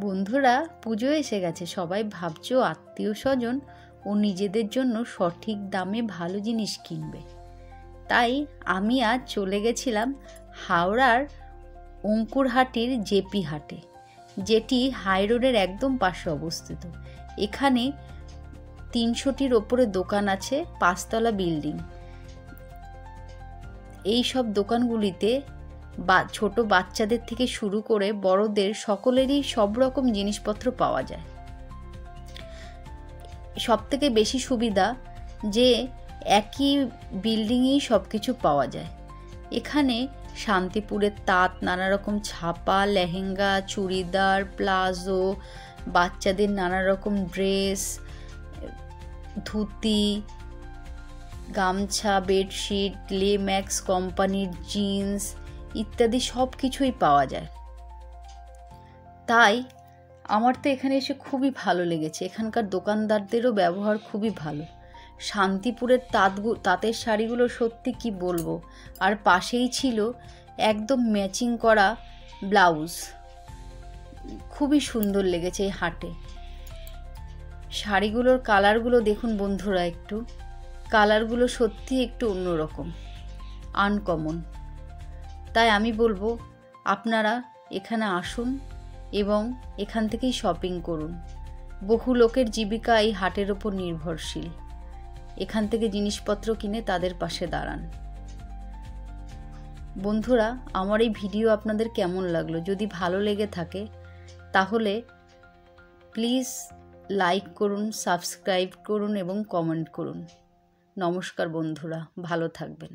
বন্ধুরা, পুজো এসে গেছে। সবাই ভাবছো আত্মীয় স্বজন ও নিজেদের জন্য সঠিক দামে ভালো জিনিস কিনবে। তাই আমি আজ চলে গেছিলাম হাওড়ার অঙ্কুরহাটির জেপি হাটে, যেটি হাই রোডের একদম পাশে অবস্থিত। এখানে 300টির ওপরে দোকান আছে, 5তলা বিল্ডিং। এই সব দোকানগুলিতে ছোট বাচ্চাদের থেকে শুরু করে বড়দের সকলেরই সব রকম জিনিসপত্র পাওয়া যায়। সব থেকে বেশি সুবিধা যে একই বিল্ডিংয়েই সব কিছু পাওয়া যায়। এখানে শান্তিপুরের তাঁত, নানা রকম ছাপা, লেহেঙ্গা, চুড়িদার, প্লাজো, বাচ্চাদের নানা রকম ড্রেস, ধুতি, গামছা, বেডশিট, লেম্যাক্স কোম্পানির জিন্স ইত্যাদি সব কিছুই পাওয়া যায়। তাই আমার তো এখানে এসে খুবই ভালো লেগেছে। এখানকার দোকানদারদেরও ব্যবহার খুবই ভালো। শান্তিপুরের তাঁতের শাড়িগুলো সত্যি কি বলবো। আর পাশেই ছিল একদম ম্যাচিং করা ব্লাউজ। খুবই সুন্দর লেগেছে এই হাটে। শাড়িগুলোর কালারগুলো দেখুন বন্ধুরা, একটু কালারগুলো সত্যি একটু অন্যরকম, আনকমন। তাই আমি বলবো আপনারা এখানে আসুন এবং এখান থেকেই শপিং করুন। বহু লোকের জীবিকা এই হাটের ওপর নির্ভরশীল। এখান থেকে জিনিসপত্র কিনে তাদের পাশে দাঁড়ান। বন্ধুরা, আমার এই ভিডিও আপনাদের কেমন লাগলো? যদি ভালো লেগে থাকে তাহলে প্লিজ লাইক করুন, সাবস্ক্রাইব করুন এবং কমেন্ট করুন। নমস্কার বন্ধুরা, ভালো থাকবেন।